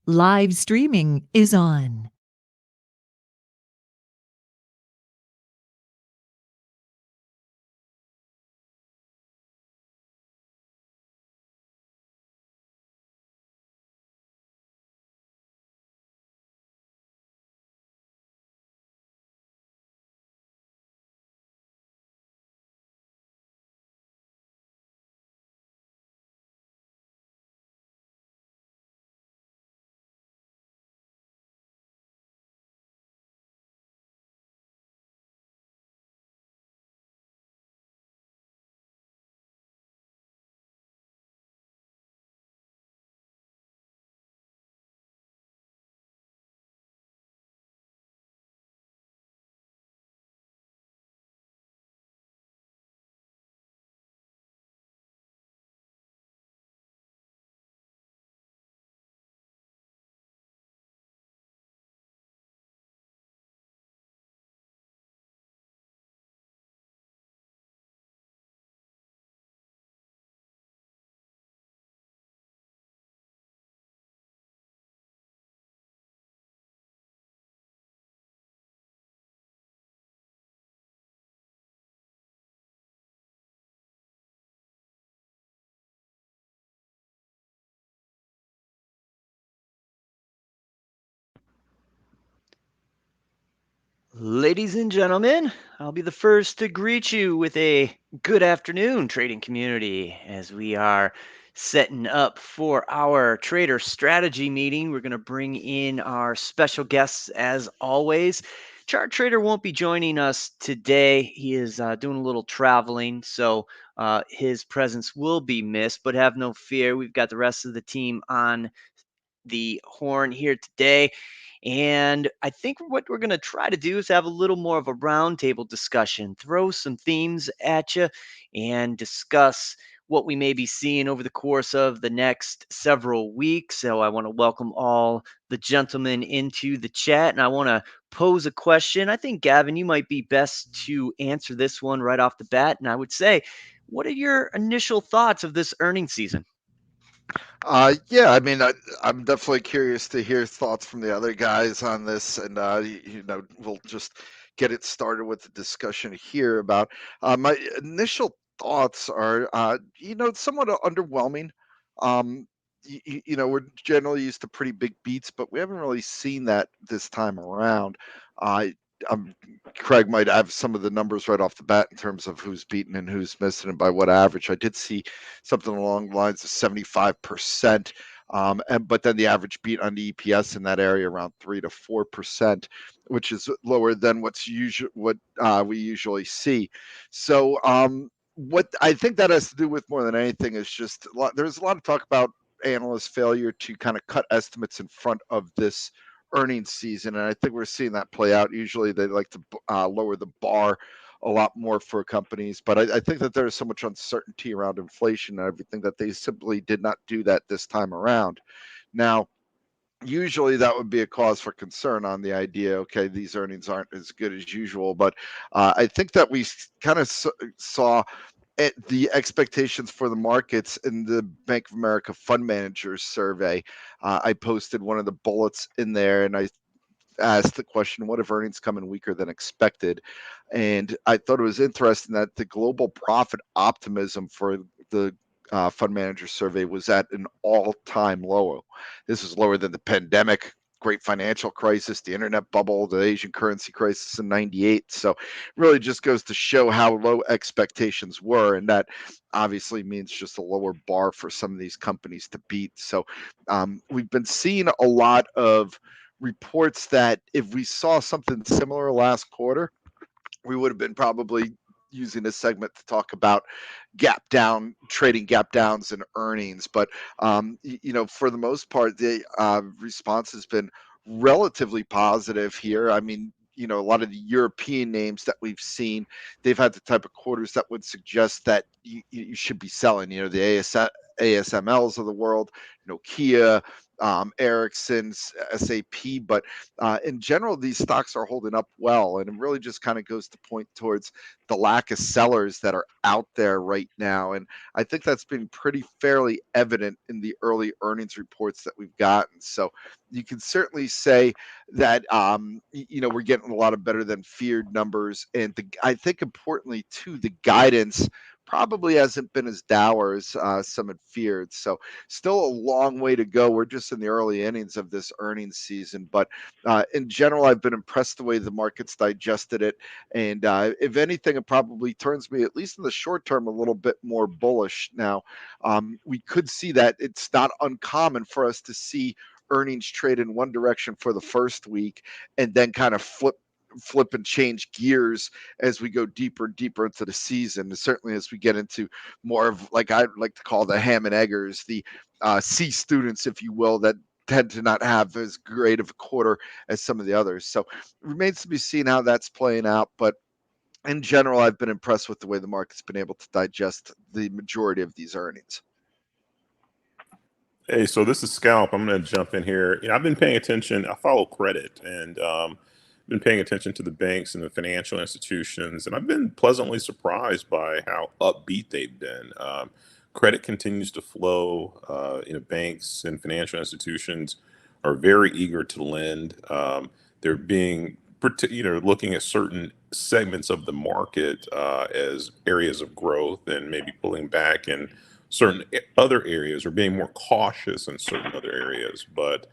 Live streaming is on. Ladies and gentlemen, I'll be the first to greet you with a good afternoon, trading community, as we are setting up for our trader strategy meeting. We're going to bring in our special guests as always. Chart Trader won't be joining us today. He is doing a little traveling, so his presence will be missed, but have no fear. We've got the rest of the team on the horn here today. And I think what we're going to try to do is have a little more of a roundtable discussion, throw some themes at you, and discuss what we may be seeing over the course of the next several weeks. So I want to welcome all the gentlemen into the chat, and I want to pose a question. I think, Gavin, you might be best to answer this one right off the bat. And I would say, what are your initial thoughts of this earnings season? Yeah, I mean, I'm definitely curious to hear thoughts from the other guys on this, and we'll just get it started with the discussion here about my initial thoughts are, somewhat underwhelming. We're generally used to pretty big beats, but we haven't really seen that this time around. Uh, Craig might have some of the numbers right off the bat in terms of who's beaten and who's missing and by what average. I did see something along the lines of 75%. But then the average beat on the EPS in that area around 3 to 4%, which is lower than what we usually see. So what I think that has to do with more than anything is just there's a lot of talk about analysts' failure to kind of cut estimates in front of this earnings season, and I think we're seeing that play out. Usually, they like to lower the bar a lot more for companies, but I think that there's so much uncertainty around inflation and everything that they simply did not do that this time around. Now, usually that would be a cause for concern on the idea, okay, these earnings aren't as good as usual, but I think that we kind of saw the expectations for the markets in the Bank of America Fund Managers survey. I posted one of the bullets in there, and I asked the question, what if earnings come in weaker than expected? And I thought it was interesting that the global profit optimism for the fund manager survey was at an all-time low. This is lower than the pandemic, great financial crisis, the internet bubble, the Asian currency crisis in 98. So it really just goes to show how low expectations were. And that obviously means just a lower bar for some of these companies to beat. So we've been seeing a lot of reports that if we saw something similar last quarter, we would have been probably using this segment to talk about trading gap downs and earnings. But for the most part, the response has been relatively positive here. I mean, a lot of the European names that we've seen, they've had the type of quarters that would suggest that you should be selling. The ASMLs of the world, Nokia, Ericsson's, SAP, but in general, these stocks are holding up well, and it really just kind of goes to point towards the lack of sellers that are out there right now. And I think that's been pretty fairly evident in the early earnings reports that we've gotten. So you can certainly say that we're getting a lot of better than feared numbers, and I think importantly too, the guidance probably hasn't been as dour as some had feared. So still a long way to go. We're just in the early innings of this earnings season, but in general, I've been impressed the way the market's digested it. And if anything, it probably turns me, at least in the short term, a little bit more bullish. Now, we could see that it's not uncommon for us to see earnings trade in one direction for the first week and then kind of flip and change gears as we go deeper and deeper into the season. And certainly as we get into more of, like I'd like to call the ham and eggers, the C students, if you will, that tend to not have as great of a quarter as some of the others. So it remains to be seen how that's playing out. But in general, I've been impressed with the way the market's been able to digest the majority of these earnings. Hey, so this is Scalp. I'm going to jump in here. I've been paying attention. I follow credit, and been paying attention to the banks and the financial institutions, and I've been pleasantly surprised by how upbeat they've been. Credit continues to flow. Banks and financial institutions are very eager to lend. They're being, looking at certain segments of the market as areas of growth and maybe pulling back in certain other areas or being more cautious in certain other areas. But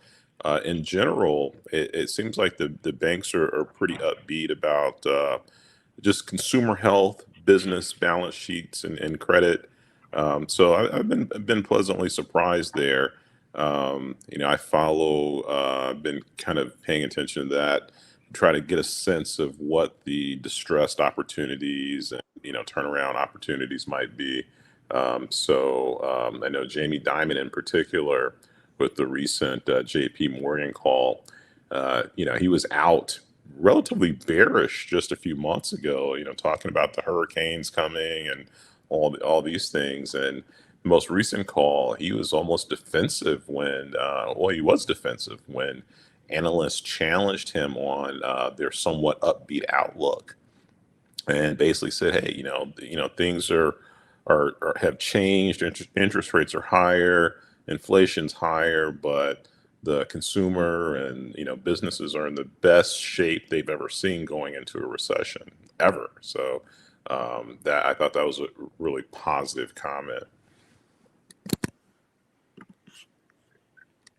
in general, it seems like the banks are pretty upbeat about just consumer health, business balance sheets, and credit. So I've been pleasantly surprised there. I follow, been kind of paying attention to that, try to get a sense of what the distressed opportunities and turnaround opportunities might be. I know Jamie Dimon in particular, with the recent JP Morgan call, he was out relatively bearish just a few months ago, talking about the hurricanes coming and all these things. And the most recent call, he was almost defensive when, he was defensive when analysts challenged him on their somewhat upbeat outlook, and basically said, "Hey, things are have changed. Interest rates are higher, inflation's higher, but the consumer and businesses are in the best shape they've ever seen going into a recession ever." So that I thought that was a really positive comment.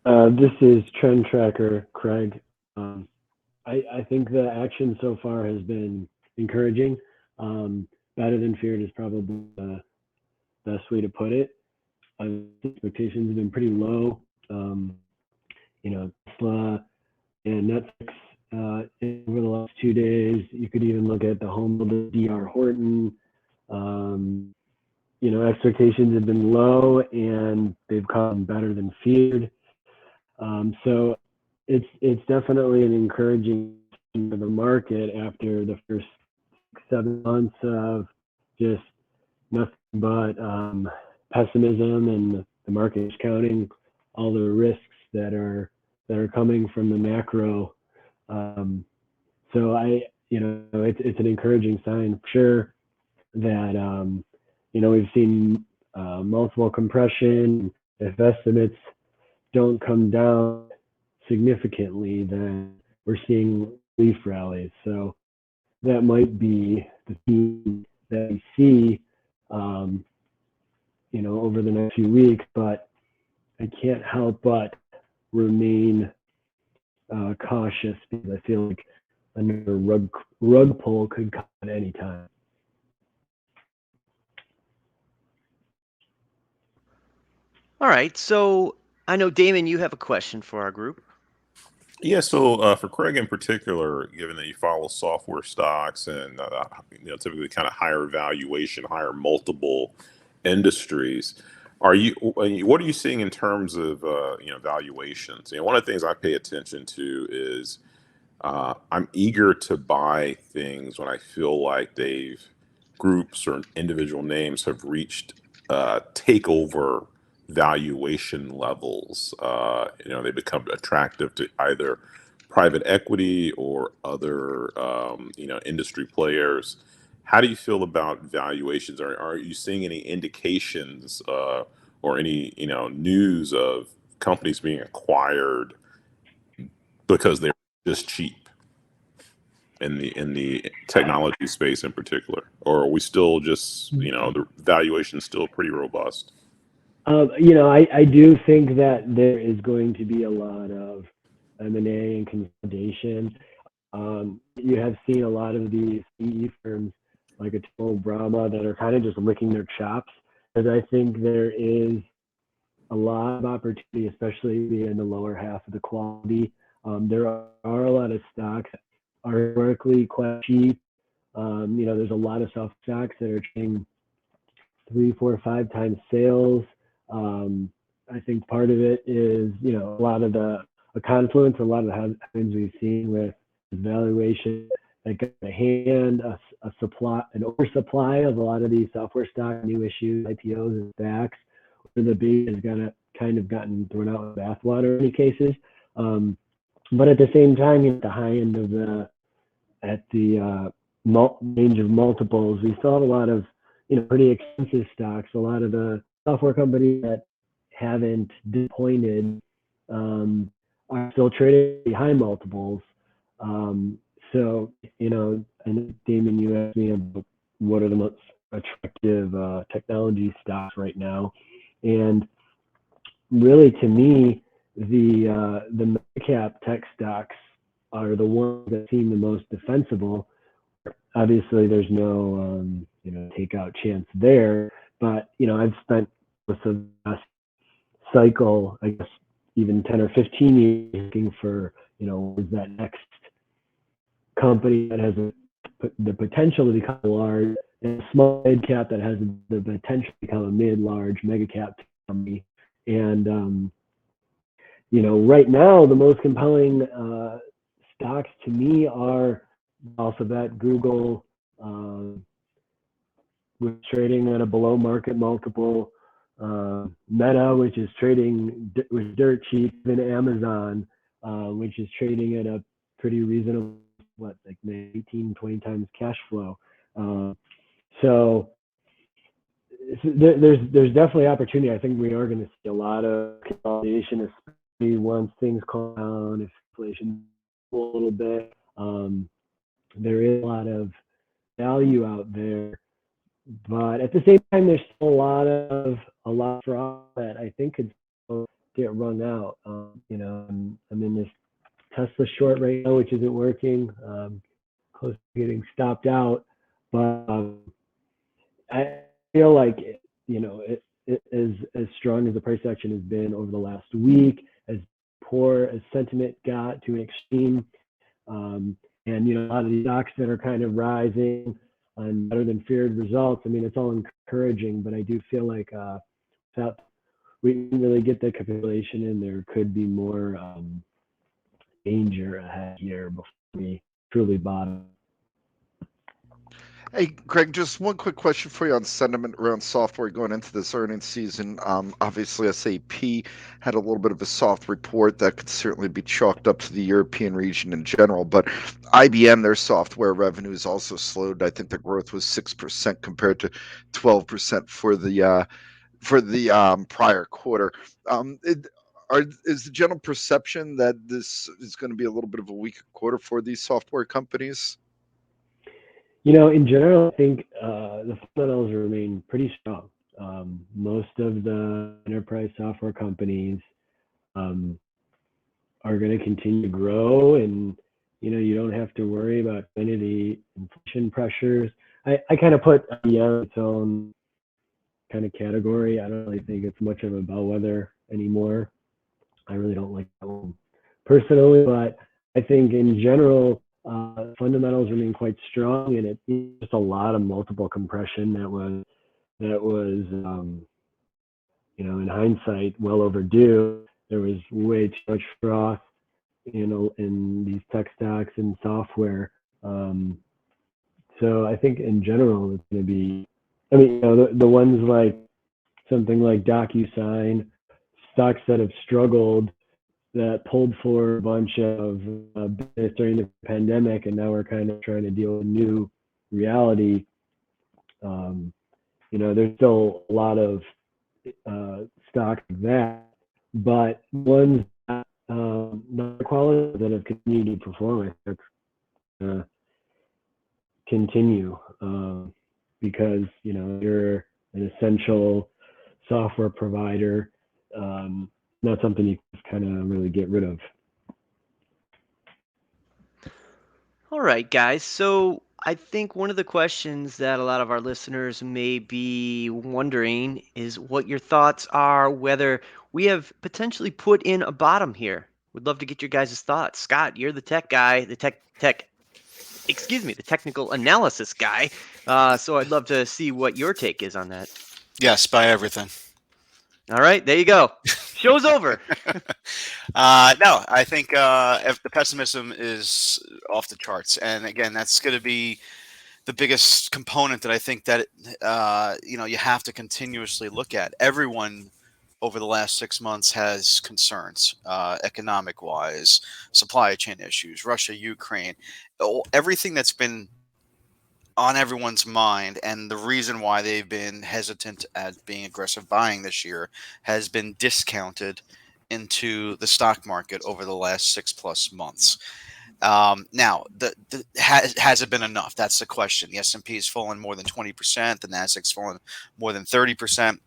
This is Trend Tracker, Craig. I think the action so far has been encouraging. Better than feared is probably the best way to put it. Expectations have been pretty low. Tesla and Netflix over the last 2 days. You could even look at the home builder DR Horton. Expectations have been low and they've come better than feared. So it's definitely an encouraging for the market after the first 7 months of just nothing but pessimism, and the market is counting all the risks that are coming from the macro. So it's an encouraging sign, for sure, that we've seen multiple compression. If estimates don't come down significantly, then we're seeing relief rallies. So that might be the theme that we see, over the next few weeks. But I can't help but remain cautious, because I feel like another rug pull could come at any time. All right. So I know, Damon, you have a question for our group. Yeah, so for Craig in particular, given that you follow software stocks and typically kind of higher valuation, higher multiple industries, what are you seeing in terms of valuations? One of the things I pay attention to is I'm eager to buy things when I feel like groups or individual names have reached takeover valuation levels, they become attractive to either private equity or other, industry players. How do you feel about valuations? Are you seeing any indications or any, news of companies being acquired because they're just cheap in the technology space in particular? Or are we still just, the valuation is still pretty robust? I do think that there is going to be a lot of M&A and consolidation. You have seen a lot of these PE firms like a Total Brahma that are kind of just licking their chops, because I think there is a lot of opportunity, especially in the lower half of the quality. There are a lot of stocks that are historically quite cheap. There's a lot of soft stocks that are trading 3, 4, 5 times sales. I think part of it is, a lot of a confluence, a lot of the things we've seen with valuation that got a hand, a supply, an oversupply of a lot of these software stock, new issues, IPOs and SPACs, where the bait has kind of gotten thrown out with bathwater in many cases. But at the same time, at the high end of the range of multiples, we still have a lot of, pretty expensive stocks. A lot of the software companies that haven't disappointed are still trading high multiples. So, and Damon, you asked me about what are the most attractive technology stocks right now, and really, to me, the mid-cap tech stocks are the ones that seem the most defensible. Obviously, there's no takeout chance there, but I've spent most of the last cycle, I guess, even 10 or 15 years looking for is that next company that has the potential to become large, and a small mid cap that has the potential to become a mid-large mega cap company. And right now the most compelling stocks to me are Alphabet, Google, which is trading at a below market multiple, Meta, which is trading with dirt cheap, and Amazon, which is trading at a pretty reasonable, like 18, 20 times cash flow. So there's definitely opportunity. I think we are going to see a lot of consolidation, especially once things calm down, if inflation a little bit. There is a lot of value out there, but at the same time, there's still a lot of fraud that I think could still get run out. I'm in this Tesla short right now, which isn't working, close to getting stopped out, but I feel like it as strong as the price action has been over the last week, as poor as sentiment got to an extreme, and a lot of the stocks that are kind of rising on better than feared results. I mean, it's all encouraging, but I do feel like without we didn't really get the capitulation in, there could be more danger ahead here before we truly bottom. Hey, Greg, just one quick question for you on sentiment around software going into this earnings season. Obviously, SAP had a little bit of a soft report that could certainly be chalked up to the European region in general, but IBM, their software revenues also slowed. I think the growth was 6% compared to 12% for the prior quarter. Is the general perception that this is going to be a little bit of a weaker quarter for these software companies? In general, I think the fundamentals remain pretty strong. Most of the enterprise software companies are going to continue to grow, and you don't have to worry about any of the inflation pressures. I kind of put its own kind of category. I don't really think it's much of a bellwether anymore. I really don't like that one personally, but I think in general, fundamentals remain quite strong, and it's just a lot of multiple compression that was in hindsight well overdue. There was way too much froth in these tech stocks and software. So I think in general it's going to be, the ones like something like DocuSign, stocks that have struggled, that pulled for a bunch of business during the pandemic, and now we're kind of trying to deal with new reality. There's still a lot of stocks like that, but ones that not quality that have continued to perform, I think, continue because you're an essential software provider. Not something you just kind of really get rid of. All right, guys. So I think one of the questions that a lot of our listeners may be wondering is what your thoughts are, whether we have potentially put in a bottom here. Would love to get your guys' thoughts. Scott, you're the tech guy, the technical analysis guy. So I'd love to see what your take is on that. Yes, buy everything. All right, there you go. Show's over. No, I think if the pessimism is off the charts, and again, that's going to be the biggest component that I think that you have to continuously look at. Everyone over the last 6 months has concerns, economic wise, supply chain issues, Russia, Ukraine, everything that's been on everyone's mind, and the reason why they've been hesitant at being aggressive buying this year has been discounted into the stock market over the last 6+ months. Now, has it been enough? That's the question. The S&P has fallen more than 20%. The Nasdaq's fallen more than 30%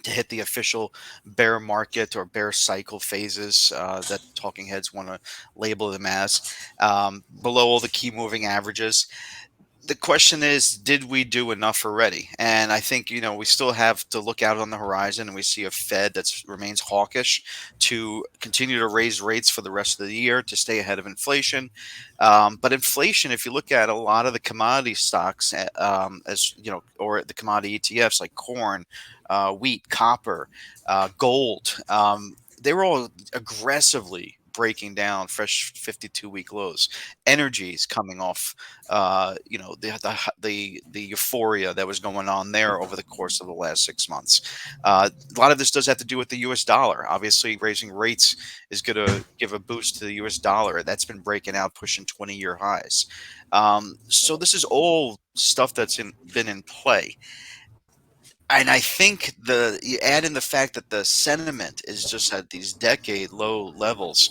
to hit the official bear market or bear cycle phases that talking heads want to label them as, below all the key moving averages. The question is, did we do enough already? And I think, we still have to look out on the horizon, and we see a Fed that remains hawkish to continue to raise rates for the rest of the year to stay ahead of inflation. But inflation, if you look at a lot of the commodity stocks, or the commodity ETFs like corn, wheat, copper, gold, they were all aggressively breaking down fresh 52-week lows. Energy is coming off, the euphoria that was going on there over the course of the last 6 months. A lot of this does have to do with the U.S. dollar. Obviously, raising rates is going to give a boost to the U.S. dollar. That's been breaking out, pushing 20-year highs. So this is all stuff that's been in play. And I think you add in the fact that the sentiment is just at these decade low levels.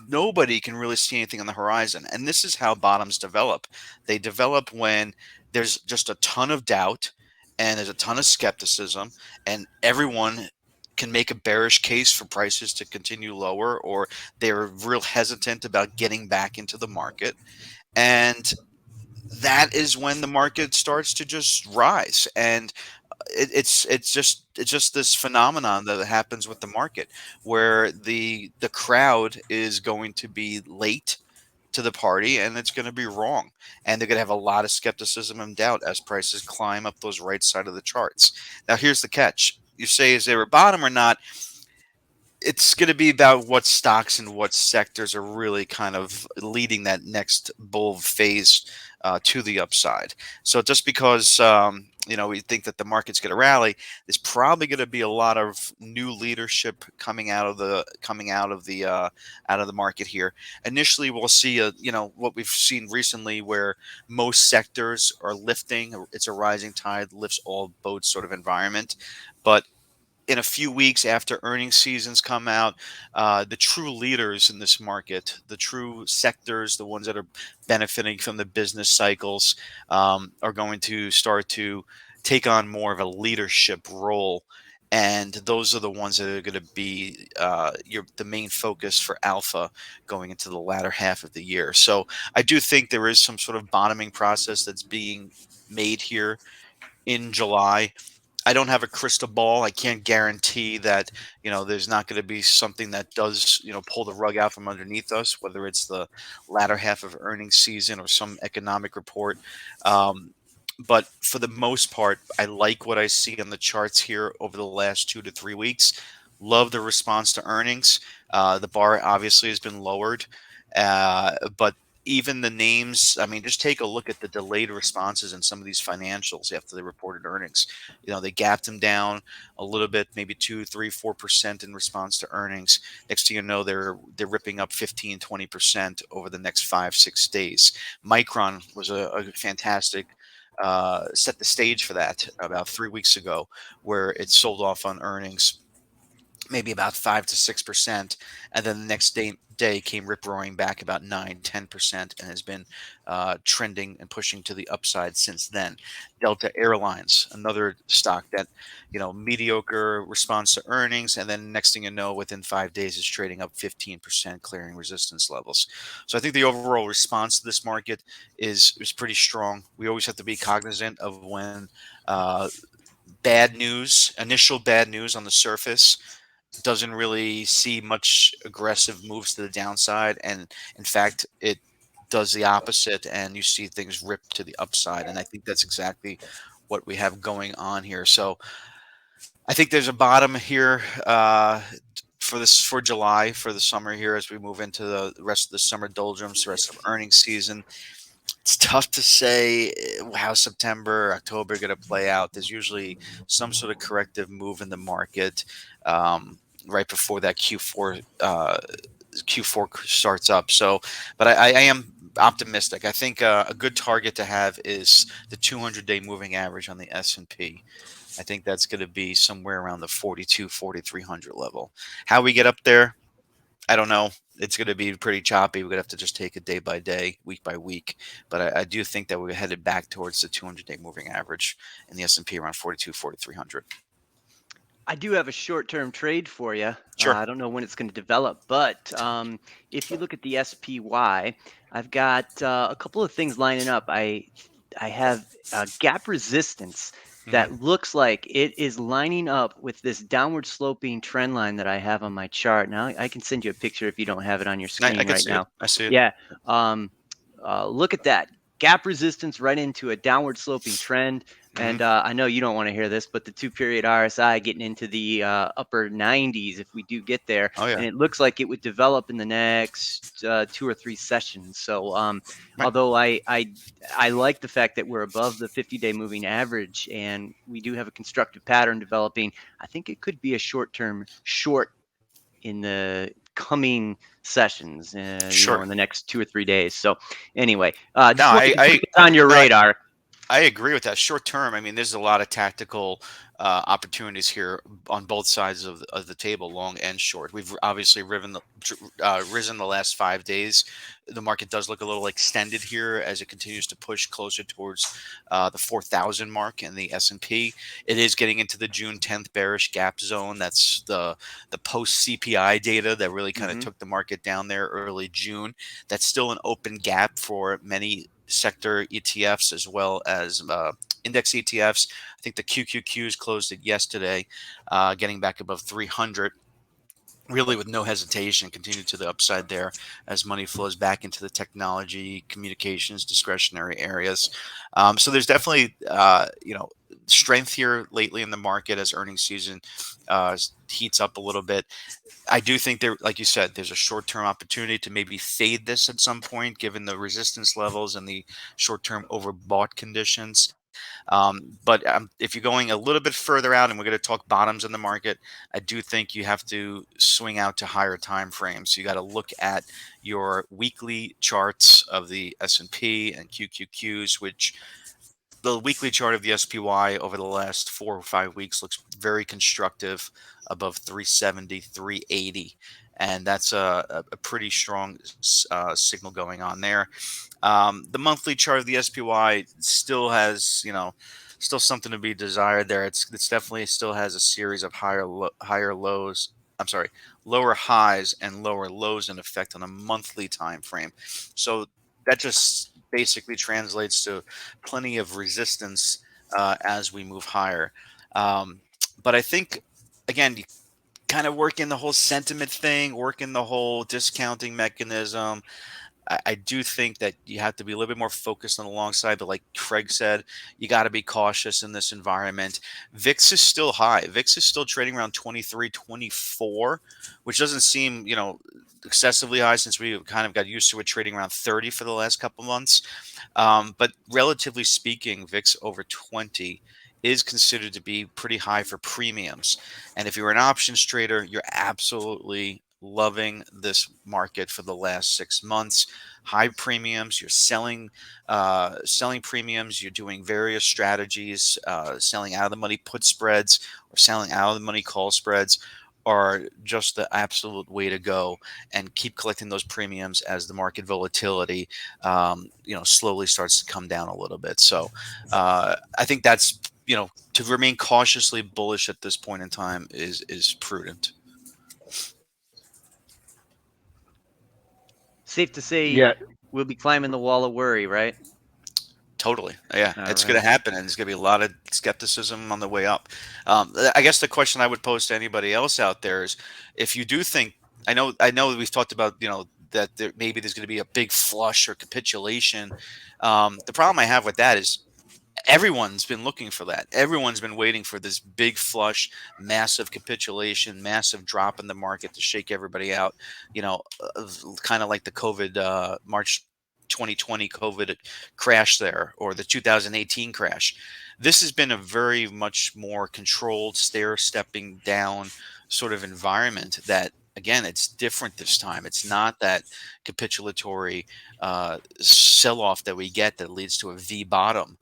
Nobody can really see anything on the horizon. And this is how bottoms develop. They develop when there's just a ton of doubt and there's a ton of skepticism, and everyone can make a bearish case for prices to continue lower, or they're real hesitant about getting back into the market. And that is when the market starts to just rise. And it's just this phenomenon that happens with the market, where the crowd is going to be late to the party, and it's going to be wrong, and they're going to have a lot of skepticism and doubt as prices climb up those right side of the charts. Now, here's the catch. You say, is there a bottom or not? It's going to be about what stocks and what sectors are really kind of leading that next bull phase to the upside. So just because we think that the market's going to rally, there's probably going to be a lot of new leadership coming out of the market here. Initially, we'll see what we've seen recently, where most sectors are lifting. It's a rising tide lifts all boats sort of environment, but in a few weeks after earnings seasons come out, the true leaders in this market, the true sectors, the ones that are benefiting from the business cycles, are going to start to take on more of a leadership role. And those are the ones that are going to be the main focus for alpha going into the latter half of the year. So I do think there is some sort of bottoming process that's being made here in July. I don't have a crystal ball. I can't guarantee that, there's not going to be something that does, pull the rug out from underneath us, whether it's the latter half of earnings season or some economic report. But for the most part, I like what I see on the charts here over the last 2 to 3 weeks. Love the response to earnings. The bar obviously has been lowered, but even the names, I mean, just take a look at the delayed responses in some of these financials after they reported earnings. They gapped them down a little bit, maybe 2, 3, 4% in response to earnings. Next thing you know, they're ripping up 15, 20% over the next 5, 6 days. Micron was a fantastic set the stage for that about 3 weeks ago, where it sold off on earnings maybe about 5 to 6%, and then the next day came rip roaring back about 9, 10%, and has been trending and pushing to the upside since then. Delta Airlines, another stock that mediocre response to earnings, and then next thing you know, within 5 days is trading up 15%, clearing resistance levels. So I think the overall response to this market is pretty strong. We always have to be cognizant of when initial bad news on the surface doesn't really see much aggressive moves to the downside, and in fact it does the opposite, and you see things rip to the upside, and I think that's exactly what we have going on here. So I think there's a bottom here for July, for the summer here, as we move into the rest of the summer doldrums, the rest of earnings season. It's tough to say how September, October are going to play out. There's usually some sort of corrective move in the market right before that Q4 starts up. So, but I am optimistic. I think a good target to have is the 200-day moving average on the S&P. I think that's going to be somewhere around the 4,300 level. How we get up there, I don't know. It's going to be pretty choppy. We're going to have to just take it day by day, week by week. But I do think that we're headed back towards the 200-day moving average in the S&P around 4,300. I do have a short-term trade for you. Sure. I don't know when it's going to develop, but if you look at the SPY, I've got a couple of things lining up. I have gap resistance that looks like it is lining up with this downward sloping trend line that I have on my chart. Now I can send you a picture if you don't have it on your screen I can right see now. it. I see it. Yeah. Look at that. Gap resistance right into a downward sloping trend. And I know you don't want to hear this, but the 2-period RSI getting into the upper 90s if we do get there. Oh, yeah. And it looks like it would develop in the next 2 or 3 sessions. So although I like the fact that we're above the 50-day moving average and we do have a constructive pattern developing, I think it could be a short-term short in the coming sessions, Sure. in the next 2 or 3 days. So anyway, No, just wanted to put this on your radar. I agree with that. Short term, I mean, there's a lot of tactical opportunities here on both sides of the table, long and short. We've obviously risen the last 5 days. The market does look a little extended here as it continues to push closer towards the 4,000 mark in the S&P. It is getting into the June 10th bearish gap zone. That's the post CPI data that really kind of took the market down there early June. That's still an open gap for many sector ETFs as well as index ETFs. I think the QQQs closed it yesterday, getting back above 300. Really, with no hesitation, continue to the upside there as money flows back into the technology, communications, discretionary areas. So there's definitely, strength here lately in the market as earnings season heats up a little bit. I do think there, like you said, there's a short-term opportunity to maybe fade this at some point, given the resistance levels and the short-term overbought conditions. But if you're going a little bit further out, and we're going to talk bottoms in the market, I do think you have to swing out to higher time frames. You got to look at your weekly charts of the S&P and QQQs, which the weekly chart of the SPY over the last 4 or 5 weeks looks very constructive above 370, 380. And that's a pretty strong signal going on there. The monthly chart of the SPY still has, still something to be desired there. It's definitely still has a series of lower highs and lower lows in effect on a monthly time frame. So that just basically translates to plenty of resistance as we move higher. But I think, again, you kind of work in the whole sentiment thing, work in the whole discounting mechanism. I do think that you have to be a little bit more focused on the long side, but like Craig said, you got to be cautious in this environment. VIX is still high. VIX is still trading around 23, 24, which doesn't seem, excessively high since we kind of got used to it trading around 30 for the last couple months. But relatively speaking, VIX over 20 is considered to be pretty high for premiums. And if you're an options trader, you're absolutely loving this market for the last 6 months. High premiums, you're selling premiums, you're doing various strategies, selling out of the money put spreads or selling out of the money call spreads are just the absolute way to go, and keep collecting those premiums as the market volatility slowly starts to come down a little bit. So I think that's, to remain cautiously bullish at this point in time is prudent. Safe to say Yeah, we'll be climbing the wall of worry, right? Totally. Yeah, All it's right. going to happen, and there's going to be a lot of skepticism on the way up. I guess the question I would pose to anybody else out there is, if you do think, I know we've talked about, that maybe there's going to be a big flush or capitulation. The problem I have with that is everyone's been looking for that. Everyone's been waiting for this big flush, massive capitulation, massive drop in the market to shake everybody out. Kind of like the COVID March 2020 COVID crash there, or the 2018 crash. This has been a very much more controlled, stair-stepping down sort of environment that, again, it's different this time. It's not that capitulatory sell-off that we get that leads to a V bottom.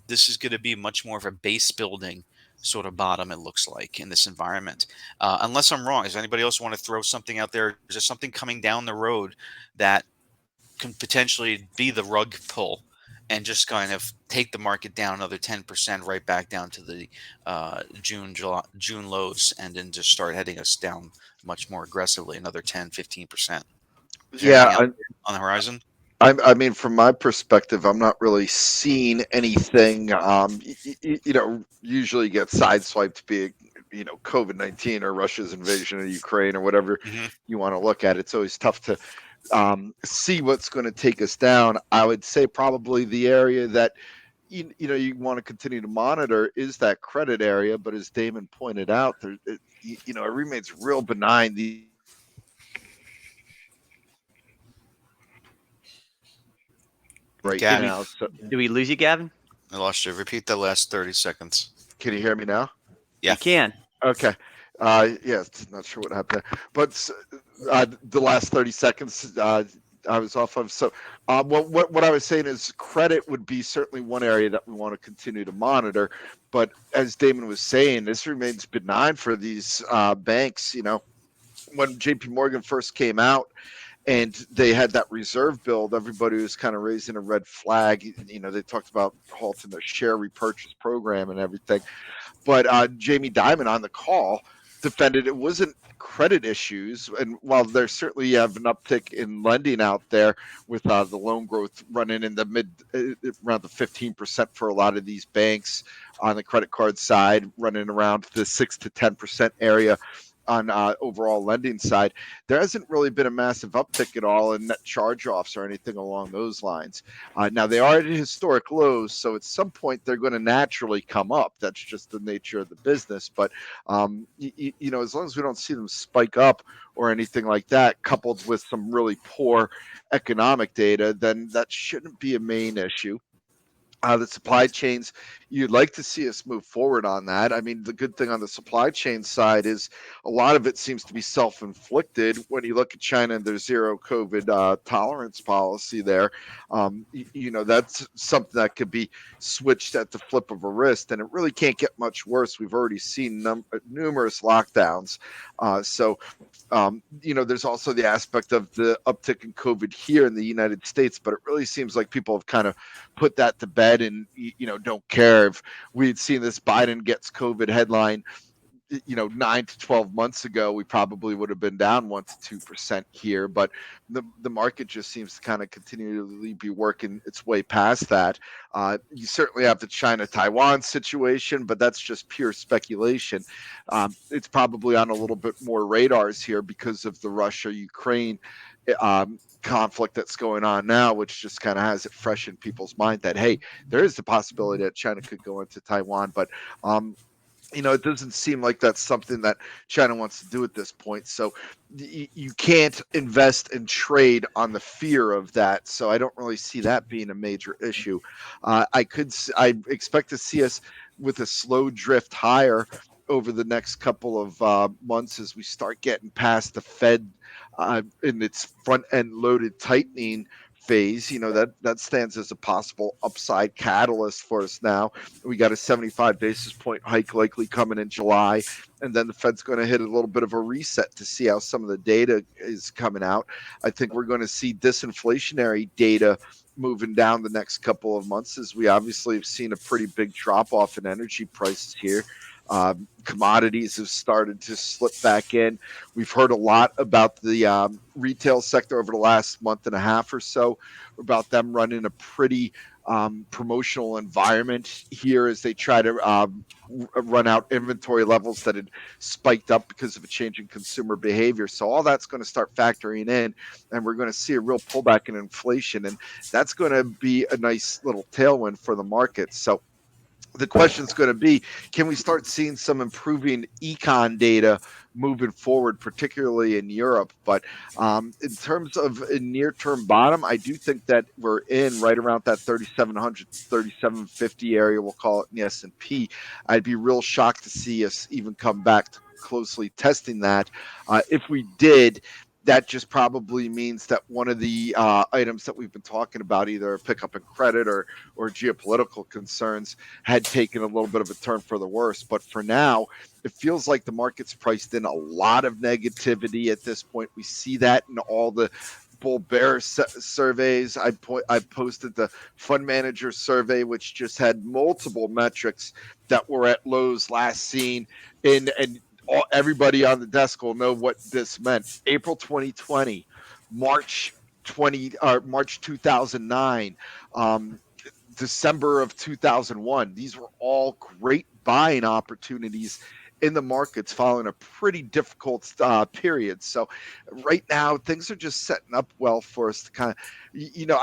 This is going to be much more of a base building sort of bottom, it looks like, in this environment. Unless I'm wrong, does anybody else want to throw something out there? Is there something coming down the road that can potentially be the rug pull and just kind of take the market down another 10% right back down to the June lows, and then just start heading us down much more aggressively, another 10-15%? Is there anything yeah. out there on the horizon? I mean, from my perspective, I'm not really seeing anything. Usually get sideswiped, be it, COVID-19 or Russia's invasion of Ukraine or whatever Hmm. you want to look at. It's always tough to see what's going to take us down. I would say probably the area that you want to continue to monitor is that credit area. But as Damon pointed out, it remains real benign. Right Gavin, now. So Do we lose you, Gavin? I lost you. Repeat the last 30 seconds. can you hear me now? Yeah. We can. Okay. Not sure what happened there, but the last 30 seconds I was off of. So, what I was saying is credit would be certainly one area that we want to continue to monitor. But as Damon was saying, this remains benign for these banks. When JP Morgan first came out and they had that reserve build, everybody was kind of raising a red flag. They talked about halting their share repurchase program and everything. But Jamie Dimon on the call defended it wasn't credit issues. And while there certainly have an uptick in lending out there with the loan growth running in the around the 15% for a lot of these banks on the credit card side, running around the 6 to 10% area on overall lending side, there hasn't really been a massive uptick at all in net charge-offs or anything along those lines. Now they are at historic lows, so at some point they're going to naturally come up. That's just the nature of the business. But as long as we don't see them spike up or anything like that, coupled with some really poor economic data, then that shouldn't be a main issue. The supply chains, you'd like to see us move forward on that. I mean, the good thing on the supply chain side is a lot of it seems to be self-inflicted. When you look at China and their zero COVID tolerance policy there, that's something that could be switched at the flip of a wrist, and it really can't get much worse. We've already seen numerous lockdowns. There's also the aspect of the uptick in COVID here in the United States, but it really seems like people have kind of put that to bed and don't care. If we had seen this Biden gets COVID headline 9 to 12 months ago, we probably would have been down 1 to 2% here, but the market just seems to kind of continually be working its way past that. You certainly have the China-Taiwan situation, but that's just pure speculation. It's probably on a little bit more radars here because of the Russia-Ukraine conflict that's going on now, which just kind of has it fresh in people's mind that, hey, there is the possibility that China could go into Taiwan. But it doesn't seem like that's something that China wants to do at this point. So you can't invest and trade on the fear of that. So I don't really see that being a major issue. I expect to see us with a slow drift higher over the next couple of months as we start getting past the Fed in its front end loaded tightening phase. That stands as a possible upside catalyst for us now. We got a 75 basis point hike likely coming in July, and then the Fed's going to hit a little bit of a reset to see how some of the data is coming out. I think we're going to see disinflationary data moving down the next couple of months, as we obviously have seen a pretty big drop off in energy prices here. Commodities have started to slip back in. We've heard a lot about the retail sector over the last month and a half or so, about them running a pretty promotional environment here as they try to run out inventory levels that had spiked up because of a change in consumer behavior. So all that's going to start factoring in, and we're going to see a real pullback in inflation, and that's going to be a nice little tailwind for the market. So the question is going to be, can we start seeing some improving econ data moving forward, particularly in Europe? But in terms of a near-term bottom, I do think that we're in right around that 3,700, 3,750 area, we'll call it in the S&P. I'd be real shocked to see us even come back to closely testing that. If we did, that just probably means that one of the items that we've been talking about, either a pickup in credit or geopolitical concerns, had taken a little bit of a turn for the worse. But for now, it feels like the market's priced in a lot of negativity at this point. We see that in all the bull bear surveys. I posted the fund manager survey, which just had multiple metrics that were at lows last seen in, and everybody on the desk will know what this meant. April 2020, March 2009, December of 2001. These were all great buying opportunities in the markets following a pretty difficult period. So right now, things are just setting up well for us to kind of,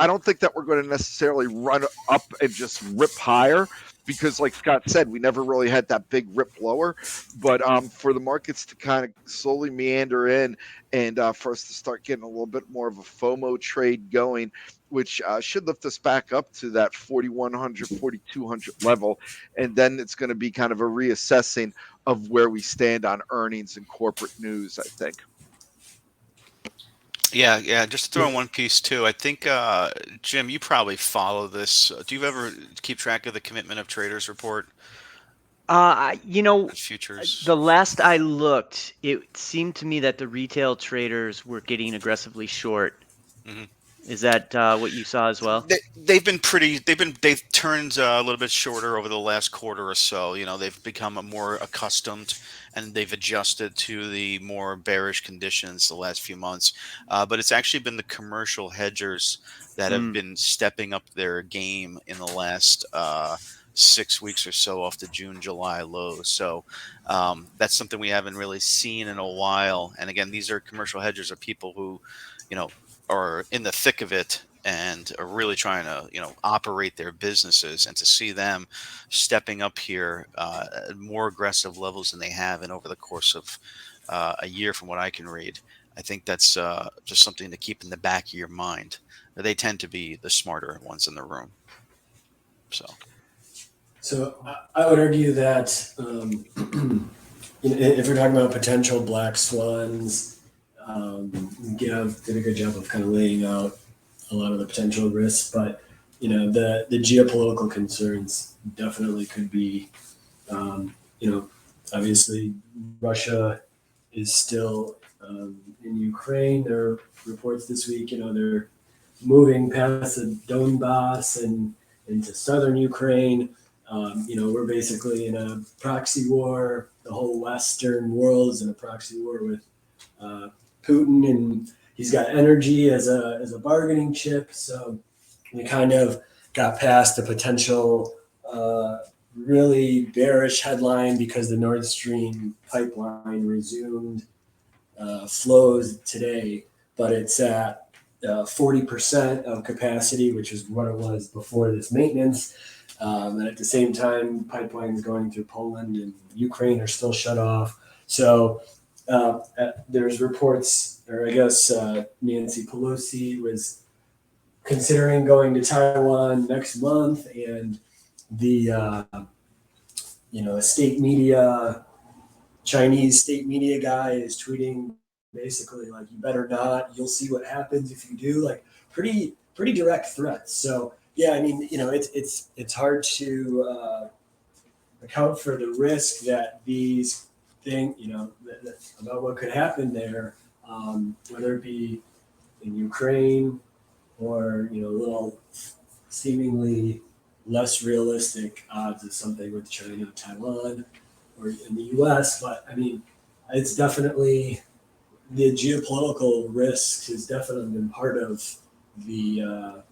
I don't think that we're going to necessarily run up and just rip higher, because like Scott said, we never really had that big rip lower. But for the markets to kind of slowly meander in, and for us to start getting a little bit more of a FOMO trade going, which should lift us back up to that 4,100, 4,200 level. And then it's going to be kind of a reassessing of where we stand on earnings and corporate news, I think. Yeah. Just to throw in one piece too, I think, Jim, you probably follow this. Do you ever keep track of the Commitment of Traders report? Futures. The last I looked, it seemed to me that the retail traders were getting aggressively short. Mm-hmm. Is that what you saw as well? They've turned a little bit shorter over the last quarter or so. They've become more accustomed, and they've adjusted to the more bearish conditions the last few months. But it's actually been the commercial hedgers that have been stepping up their game in the last 6 weeks or so off the June, July lows. So that's something we haven't really seen in a while. And again, these are commercial hedgers, are people who, are in the thick of it and are really trying to, operate their businesses. And to see them stepping up here at more aggressive levels than they have in over the course of a year, from what I can read, I think that's just something to keep in the back of your mind. They tend to be the smarter ones in the room. So I would argue that if we're talking about potential black swans, Gav did a good job of kind of laying out a lot of the potential risks, but the geopolitical concerns definitely could be, obviously Russia is still in Ukraine. There are reports this week, they're moving past the Donbass and into southern Ukraine. We're basically in a proxy war. The whole Western world is in a proxy war with Putin, and he's got energy as a bargaining chip. So we kind of got past the potential really bearish headline because the Nord Stream pipeline resumed flows today, but it's at 40% of capacity, which is what it was before this maintenance. And at the same time, pipelines going through Poland and Ukraine are still shut off. So there's reports, or I guess Nancy Pelosi was considering going to Taiwan next month, and the the state media, Chinese state media guy is tweeting basically like, you better not, you'll see what happens if you do, like pretty direct threats. So yeah, I mean, it's hard to account for the risk that these things, about what could happen there, whether it be in Ukraine or little seemingly less realistic odds of something with China, Taiwan, or in the U.S. But I mean, it's definitely, the geopolitical risk has definitely been part of the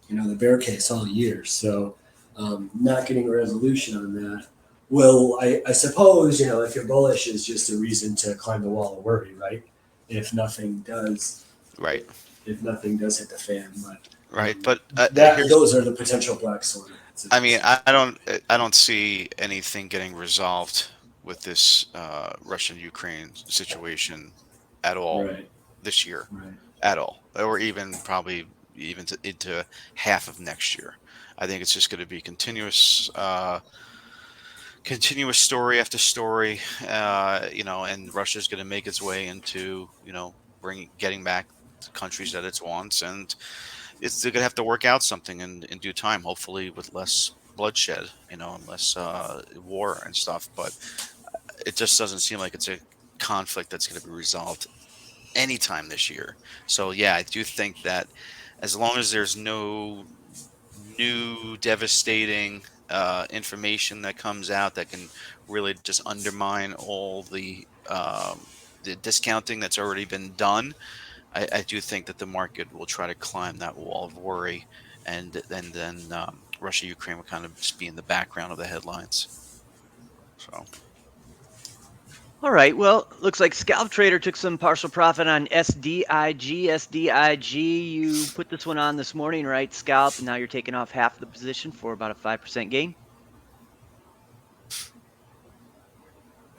the bear case all year. So not getting a resolution on that will, I suppose, if you're bullish, is just a reason to climb the wall of worry, right? If nothing does, Right. if nothing does hit the fan, but Right. But those are the potential black swan. I mean, I don't see anything getting resolved with this Russian-Ukraine situation at all Right, this year, right. at all, or even probably even into half of next year. I think it's just going to be continuous story after story, and Russia's going to make its way into, getting back the countries that it wants, and they're going to have to work out something in due time, hopefully with less bloodshed, and less war and stuff. But it just doesn't seem like it's a conflict that's going to be resolved anytime this year. So yeah, I do think that as long as there's no new devastating information that comes out that can really just undermine all the discounting that's already been done, I do think that the market will try to climb that wall of worry, and then Russia Ukraine will kind of just be in the background of the headlines. So All right. Well, looks like Scalp Trader took some partial profit on SDIG. SDIG, you put this one on this morning, right? Scalp, and now you're taking off half of the position for about a 5% gain.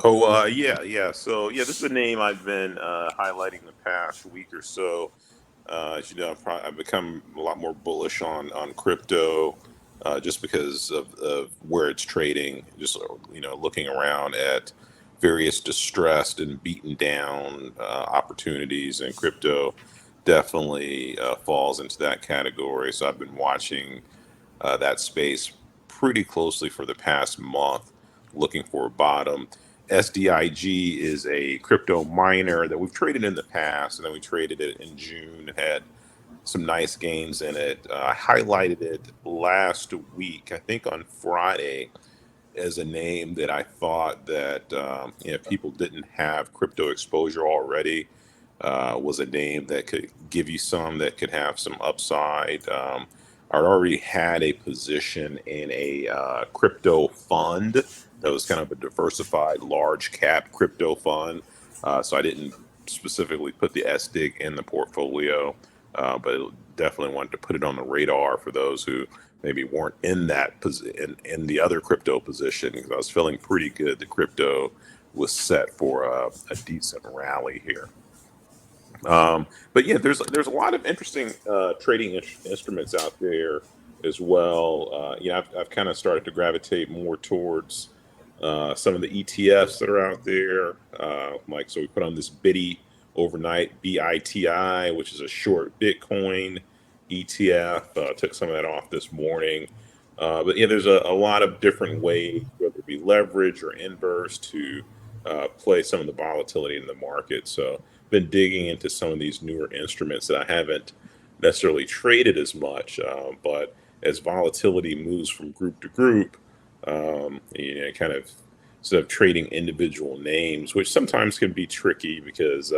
Oh, yeah. So, yeah, this is a name I've been highlighting the past week or so. As you know, I've become a lot more bullish on crypto, just because of where it's trading. Just looking around at various distressed and beaten down opportunities, and crypto definitely falls into that category. So I've been watching that space pretty closely for the past month, looking for a bottom. SDIG is a crypto miner that we've traded in the past, and then we traded it in June. It had some nice gains in it. I highlighted it last week, I think on Friday, as a name that I thought that if people didn't have crypto exposure already, was a name that could give you some, that could have some upside. I already had a position in a crypto fund that was kind of a diversified large cap crypto fund. So I didn't specifically put the SDIG in the portfolio, but definitely wanted to put it on the radar for those who maybe weren't in that in the other crypto position, because I was feeling pretty good. The crypto was set for a decent rally here. But yeah, there's a lot of interesting trading instruments out there as well. I've kind of started to gravitate more towards some of the ETFs that are out there. So we put on this BITI overnight, BITI, which is a short Bitcoin ETF. Took some of that off this morning. But yeah, there's a lot of different ways, whether it be leverage or inverse, to play some of the volatility in the market. So been digging into some of these newer instruments that I haven't necessarily traded as much, but as volatility moves from group to group, kind of, instead of trading individual names, which sometimes can be tricky because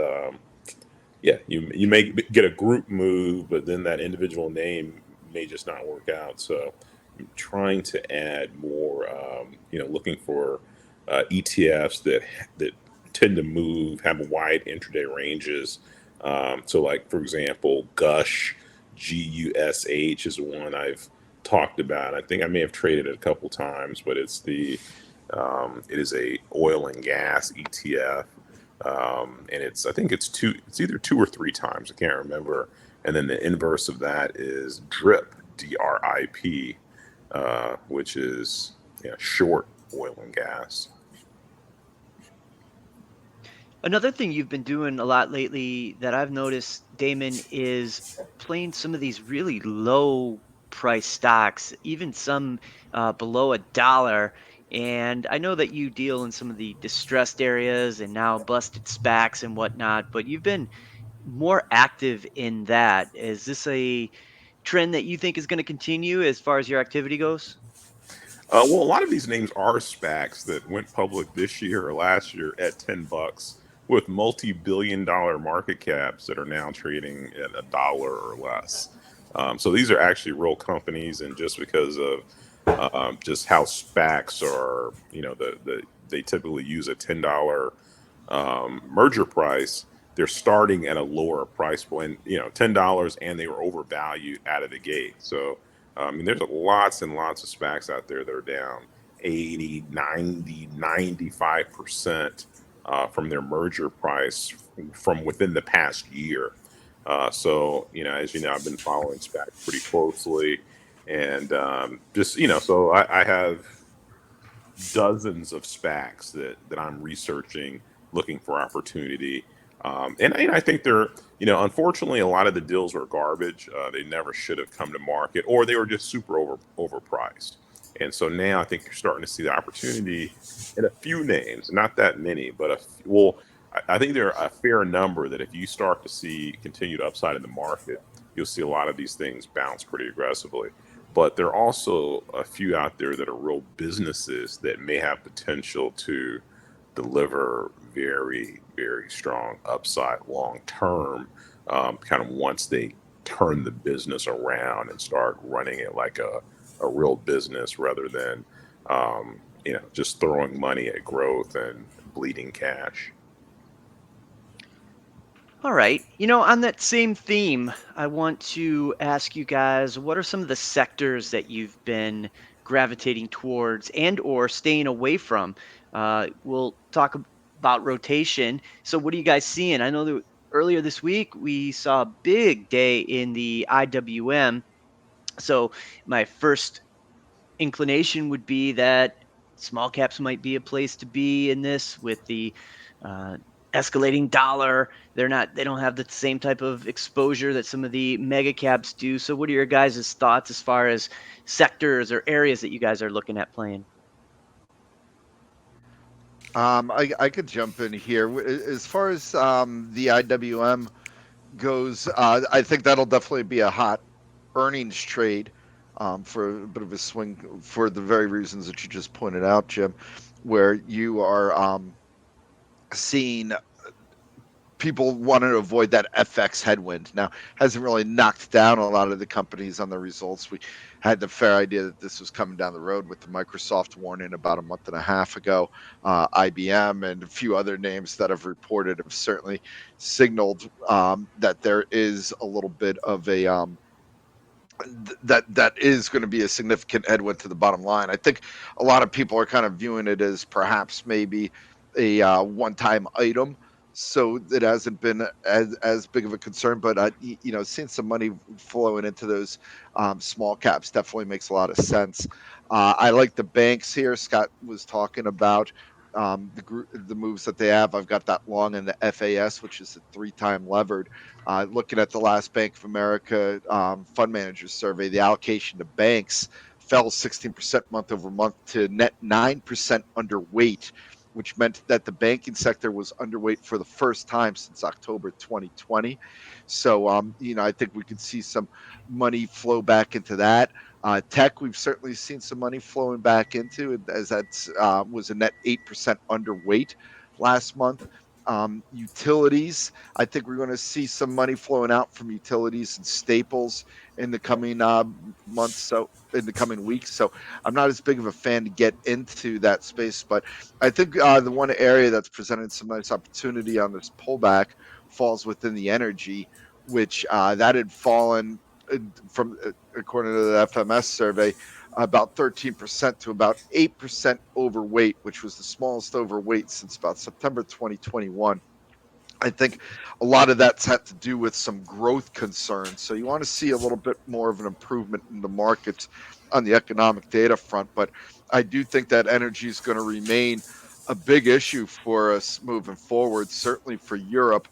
you may get a group move, but then that individual name may just not work out. So I'm trying to add more, looking for ETFs that tend to move, have wide intraday ranges. So like, for example, GUSH, GUSH is one I've talked about. I think I may have traded it a couple times, but it's it is a oil and gas ETF, and I think it's either 2 or 3 times. I can't remember. And then the inverse of that is DRIP, DRIP, which is short oil and gas. Another thing you've been doing a lot lately that I've noticed, Damon, is playing some of these really low price stocks, even some below $1. And I know that you deal in some of the distressed areas and now busted SPACs and whatnot, but you've been more active in that. Is this a trend that you think is going to continue as far as your activity goes? Well, a lot of these names are SPACs that went public this year or last year at $10 with multi-billion-dollar market caps that are now trading at $1 or less. So these are actually real companies, and just because of just how SPACs are, they typically use a $10 merger price. They're starting at a lower price point, $10, and they were overvalued out of the gate. So there's lots and lots of SPACs out there that are down 80, 90, 95% from their merger price from within the past year. So, as you know, I've been following SPACs pretty closely. And so I have dozens of SPACs that I'm researching, looking for opportunity. And I think they're, unfortunately, a lot of the deals were garbage. They never should have come to market, or they were just super overpriced. And so now I think you're starting to see the opportunity in a few names, not that many, but I think there are a fair number that if you start to see continued upside in the market, you'll see a lot of these things bounce pretty aggressively. But there are also a few out there that are real businesses that may have potential to deliver very, very strong upside long term, kind of once they turn the business around and start running it like a real business rather than, just throwing money at growth and bleeding cash. All right. On that same theme, I want to ask you guys, what are some of the sectors that you've been gravitating towards and or staying away from? We'll talk about rotation. So what are you guys seeing? I know that earlier this week we saw a big day in the IWM. So my first inclination would be that small caps might be a place to be in this with the uh, escalating dollar. They don't have the same type of exposure that some of the mega caps do. So what are your guys' thoughts as far as sectors or areas that you guys are looking at playing? I could jump in here. As far as the IWM goes, I think that'll definitely be a hot earnings trade for a bit of a swing for the very reasons that you just pointed out, Jim, where you are seeing people wanting to avoid that FX headwind. Now, hasn't really knocked down a lot of the companies on the results. We had the fair idea that this was coming down the road with the Microsoft warning about a month and a half ago. IBM and a few other names that have reported have certainly signaled that there is a little bit of a that is going to be a significant headwind to the bottom line. I think a lot of people are kind of viewing it as perhaps maybe a one-time item, so it hasn't been as big of a concern. But seeing some money flowing into those small caps definitely makes a lot of sense. I like the banks here. Scott was talking about the moves that they have. I've got that long in the FAS, which is a 3-time levered. Looking at the last Bank of America fund managers survey, the allocation to banks fell 16% month over month to net 9% underweight, which meant that the banking sector was underweight for the first time since October 2020. So, I think we could see some money flow back into that. Tech, we've certainly seen some money flowing back into, as that was a net 8% underweight last month. Utilities, I think we're going to see some money flowing out from utilities and staples in the coming months, so in the coming weeks. So I'm not as big of a fan to get into that space, but I think the one area that's presented some nice opportunity on this pullback falls within the energy, which that had fallen from according to the FMS survey, about 13% to about 8% overweight, which was the smallest overweight since about September 2021. I think a lot of that's had to do with some growth concerns. So you want to see a little bit more of an improvement in the markets on the economic data front. But I do think that energy is going to remain a big issue for us moving forward, certainly for Europe.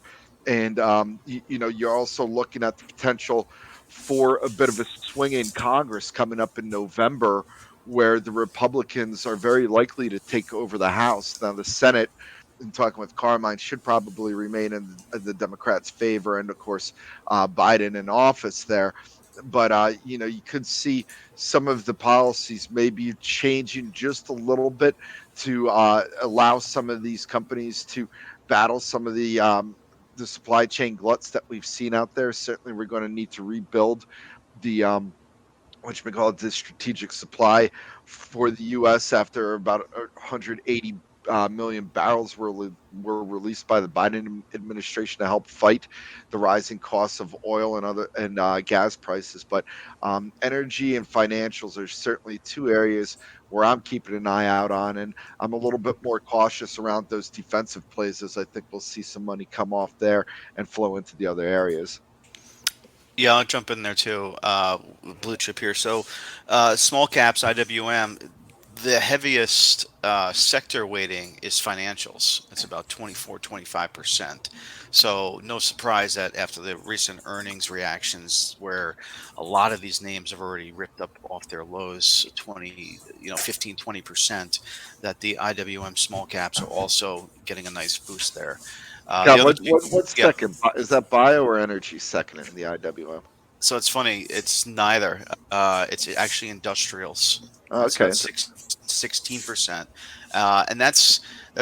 And, you're also looking at the potential for a bit of a swing in Congress coming up in November, where the Republicans are very likely to take over the House. Now, the Senate, in talking with Carmine, should probably remain in the Democrats' favor, and of course, Biden in office there. But you could see some of the policies maybe changing just a little bit to allow some of these companies to battle some of the supply chain gluts that we've seen out there. Certainly, we're going to need to rebuild the which we call it the strategic supply for the U.S. after about 180 million barrels were released by the Biden administration to help fight the rising costs of oil and other and gas prices. But energy and financials are certainly two areas where I'm keeping an eye out on, and I'm a little bit more cautious around those defensive plays, as I think we'll see some money come off there and flow into the other areas. Yeah, I'll jump in there too. Blue chip here. So, small caps, IWM, the heaviest sector weighting is financials. It's about 25%. So, no surprise that after the recent earnings reactions, where a lot of these names have already ripped up off their lows 15, 20%, that the IWM small caps are also getting a nice boost there. The God, other thing, what's yeah. second? Is that bio or energy second in the IWM? So it's funny. It's neither. It's actually industrials. Oh, It's okay. about 16%, and that's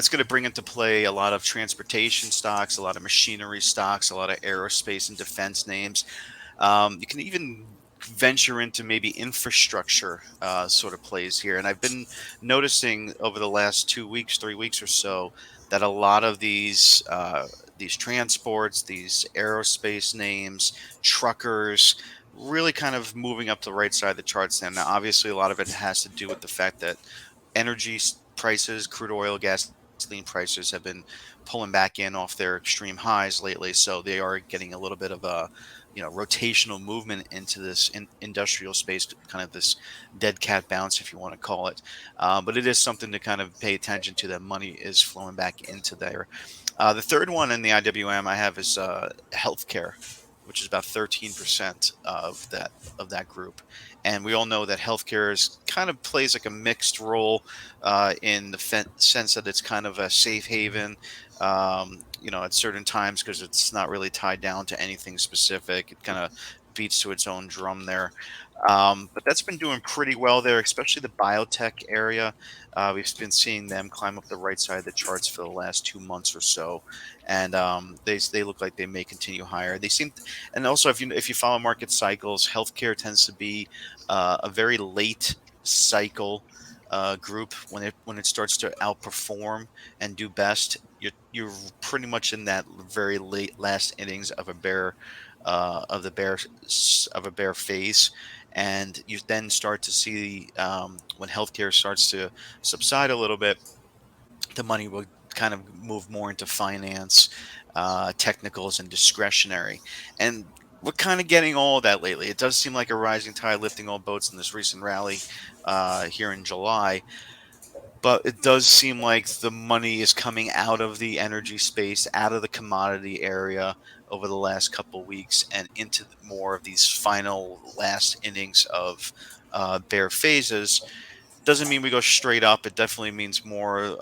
going to bring into play a lot of transportation stocks, a lot of machinery stocks, a lot of aerospace and defense names. You can even venture into maybe infrastructure sort of plays here. And I've been noticing over the last 2 weeks, 3 weeks or so, that a lot of these transports, these aerospace names, truckers, really kind of moving up to the right side of the charts. Now, obviously, a lot of it has to do with the fact that energy prices, crude oil, gasoline prices have been pulling back in off their extreme highs lately. So they are getting a little bit of a rotational movement into this industrial space, kind of this dead cat bounce, if you want to call it. But it is something to kind of pay attention to. That money is flowing back into there. The third one in the IWM I have is healthcare, which is about 13% of that group. And we all know that healthcare is kind of plays like a mixed role in the sense that it's kind of a safe haven, at certain times because it's not really tied down to anything specific. It kind of beats to its own drum there. But that's been doing pretty well there, especially the biotech area. We've been seeing them climb up the right side of the charts for the last 2 months or so, and they look like they may continue higher. They seem, and also if you follow market cycles, healthcare tends to be a very late cycle group when it starts to outperform and do best. You're pretty much in that very late last innings of a bear of a bear phase, and you then start to see when healthcare starts to subside a little bit, the money will kind of move more into finance, technicals, and discretionary. And we're kind of getting all of that lately. It does seem like a rising tide lifting all boats in this recent rally here in July. But it does seem like the money is coming out of the energy space, out of the commodity area over the last couple of weeks, and into more of these final last innings of bear phases. Doesn't mean we go straight up. It definitely means more,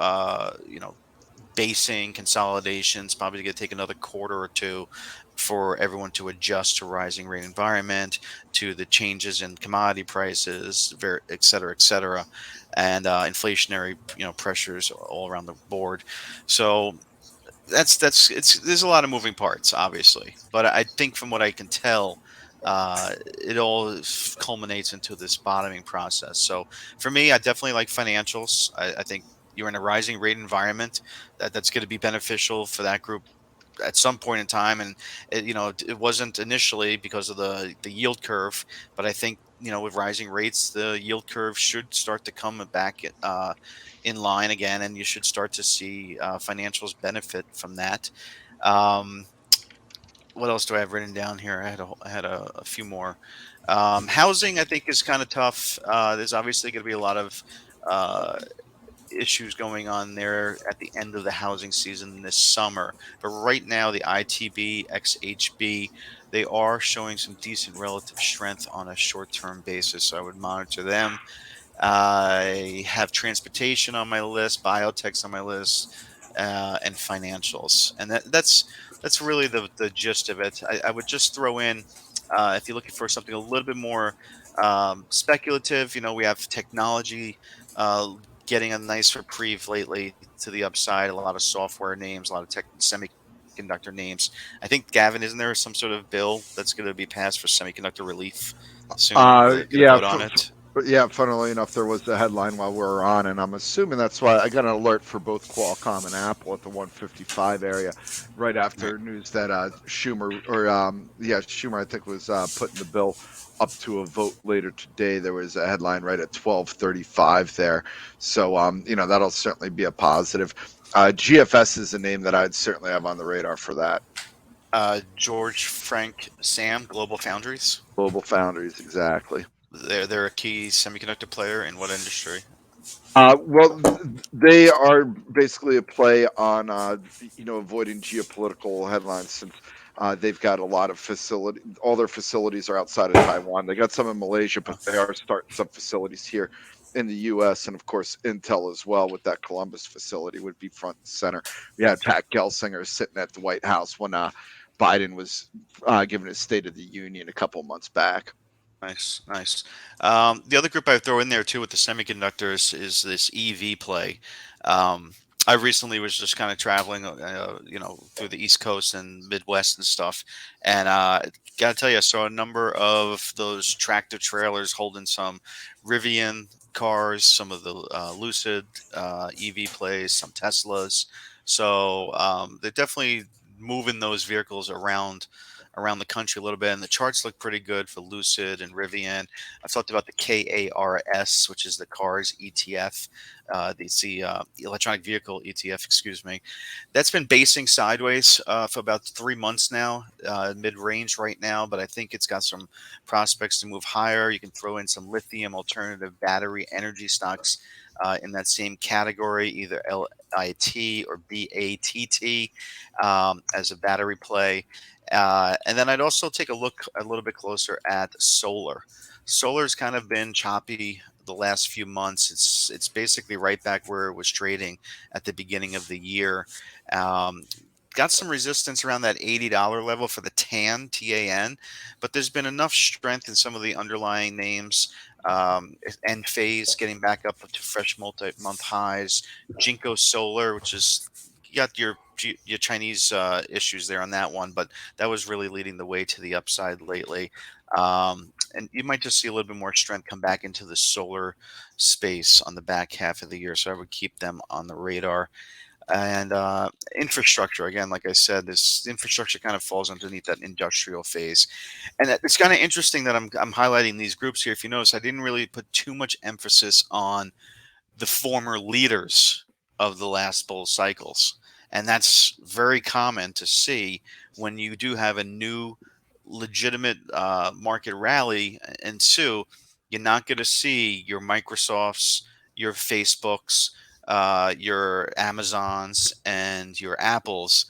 basing consolidations. Probably going to take another quarter or two for everyone to adjust to rising rate environment, to the changes in commodity prices, et cetera, and inflationary pressures all around the board. So there's a lot of moving parts, obviously, but I think from what I can tell, it all culminates into this bottoming process. So for me, I definitely like financials. I think you're in a rising rate environment that's going to be beneficial for that group at some point in time, and it wasn't initially because of the yield curve, but I think with rising rates, the yield curve should start to come back in line again, and you should start to see financials benefit from that. Um, what else do I have written down here? I had a few more. Housing, I think, is kind of tough. There's obviously going to be a lot of uh, issues going on there at the end of the housing season this summer. But right now, the ITB, XHB, they are showing some decent relative strength on a short-term basis. So I would monitor them. I have transportation on my list, biotechs on my list, and financials, and that's really the gist of it. I would just throw in, if you're looking for something a little bit more speculative, we have technology getting a nice reprieve lately to the upside. A lot of software names, a lot of tech semiconductor names. I think, Gavin, isn't there some sort of bill that's going to be passed for semiconductor relief soon, or they're going to Yeah, vote on it? but yeah, funnily enough, there was the headline while we were on, and I'm assuming that's why I got an alert for both Qualcomm and Apple at the 155 area, right after news that Schumer, I think, was putting the bill up to a vote later today. There was a headline right at 12:35 there, so that'll certainly be a positive. GFS is a name that I'd certainly have on the radar for that. George Frank Sam, Global Foundries. Global Foundries, exactly. They're a key semiconductor player in what industry? Well, they are basically a play on avoiding geopolitical headlines, since they've got a lot of all their facilities are outside of Taiwan. They got some in Malaysia, but they are starting some facilities here in the U.S. And of course, Intel as well, with that Columbus facility, would be front and center. We had Pat Gelsinger sitting at the White House when Biden was giving his State of the Union a couple months back. Nice, nice. The other group I throw in there too with the semiconductors is this EV play. I recently was just kind of traveling, through the East Coast and Midwest and stuff, and gotta tell you, I saw a number of those tractor trailers holding some Rivian cars, some of the Lucid EV plays, some Teslas. So they're definitely moving those vehicles around the country a little bit, and the charts look pretty good for Lucid and Rivian. I've talked about the KARS, which is the CARS ETF, the electronic vehicle ETF, excuse me. That's been basing sideways for about 3 months now, mid-range right now, but I think it's got some prospects to move higher. You can throw in some lithium alternative battery energy stocks in that same category, either LIT or BATT as a battery play. And then I'd also take a look a little bit closer at solar. Solar's kind of been choppy the last few months. It's basically right back where it was trading at the beginning of the year. Um, Got some resistance around that $80 level for the TAN, but there's been enough strength in some of the underlying names. Enphase getting back up to fresh multi-month highs. Jinko Solar, which is, you got your Chinese issues there on that one, but that was really leading the way to the upside lately. And you might just see a little bit more strength come back into the solar space on the back half of the year. So I would keep them on the radar. And infrastructure, again, like I said, this infrastructure kind of falls underneath that industrial phase. And it's kind of interesting that I'm highlighting these groups here. If you notice, I didn't really put too much emphasis on the former leaders of the last bull cycles. And that's very common to see when you do have a new legitimate market rally ensue. You're not going to see your Microsofts, your Facebooks, your Amazons, and your Apples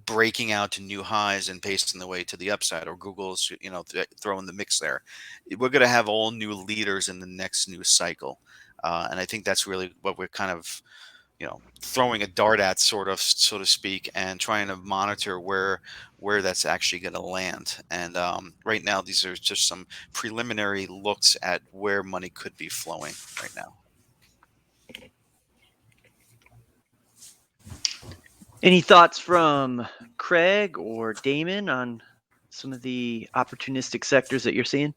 breaking out to new highs and pasting the way to the upside, or Google's, throwing the mix there. We're going to have all new leaders in the next new cycle. And I think that's really what we're kind of, throwing a dart at, sort of, so to speak, and trying to monitor where that's actually going to land. And right now, these are just some preliminary looks at where money could be flowing right now. Any thoughts from Craig or Damon on some of the opportunistic sectors that you're seeing?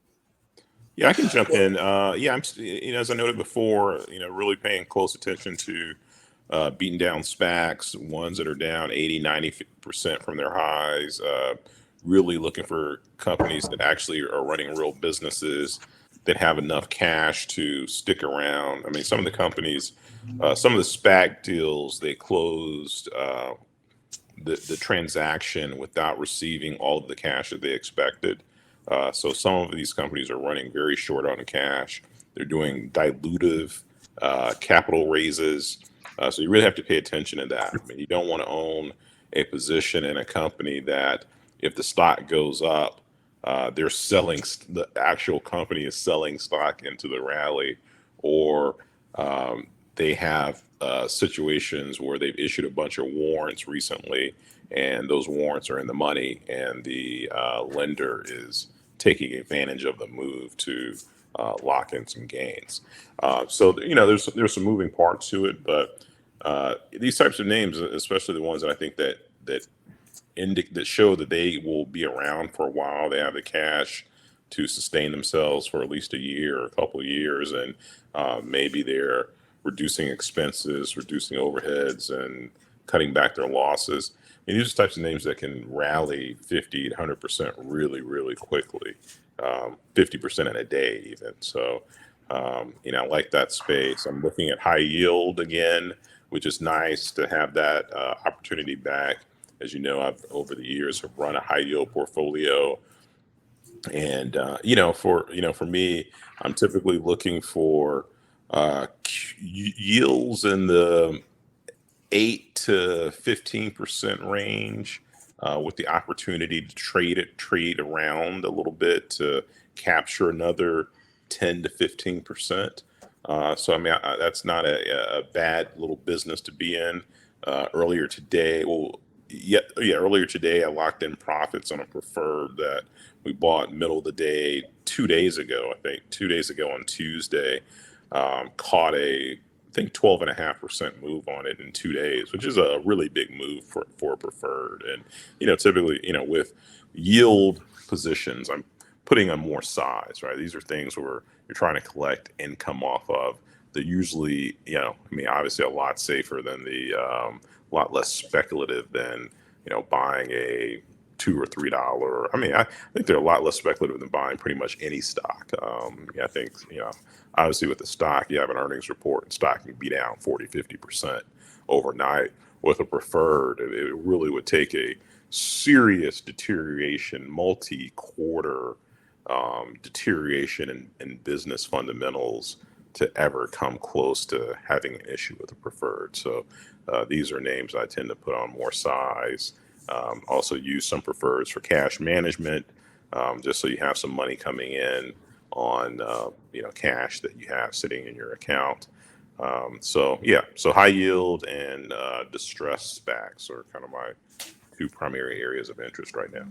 Yeah, I can jump in. Yeah, as I noted before, really paying close attention to beating down SPACs, ones that are down 80, 90% from their highs, really looking for companies that actually are running real businesses that have enough cash to stick around. I mean, some of the companies, some of the SPAC deals, they closed the transaction without receiving all of the cash that they expected. So some of these companies are running very short on cash. They're doing dilutive capital raises. So you really have to pay attention to that. I mean, you don't want to own a position in a company that if the stock goes up, they're selling, the actual company is selling stock into the rally, or they have situations where they've issued a bunch of warrants recently, and those warrants are in the money, and the lender is taking advantage of the move to lock in some gains. So there's some moving parts to it, but these types of names, especially the ones that I think that show that they will be around for a while, they have the cash to sustain themselves for at least a year or a couple of years, and maybe they're reducing expenses, reducing overheads, and cutting back their losses. I mean, these are types of names that can rally 50 to 100% really, really quickly, 50% in a day even. So, I like that space. I'm looking at high yield again, which is nice to have that opportunity back. As you know, I've over the years have run a high yield portfolio, and for me, I'm typically looking for yields in the 8 to 15% range, with the opportunity to trade around a little bit to capture another 10 to 15%. So I mean, that's not a bad little business to be in. Earlier today, earlier today, I locked in profits on a preferred that we bought middle of the day 2 days ago. I think 2 days ago on Tuesday, caught I think 12.5% move on it in 2 days, which is a really big move for a preferred. And typically, with yield positions, I'm putting on more size, right? These are things where you're trying to collect income off of. They're usually, obviously a lot safer than a lot less speculative than, buying a $2 or $3. I mean, I think they're a lot less speculative than buying pretty much any stock. I think, obviously with the stock, you have an earnings report and stock can be down 40, 50% overnight. With a preferred, it really would take a serious deterioration, multi-quarter deterioration in business fundamentals to ever come close to having an issue with a preferred. So these are names I tend to put on more size. Also use some preferreds for cash management, just so you have some money coming in on cash that you have sitting in your account. So high yield and distressed SPACs are kind of my two primary areas of interest right now.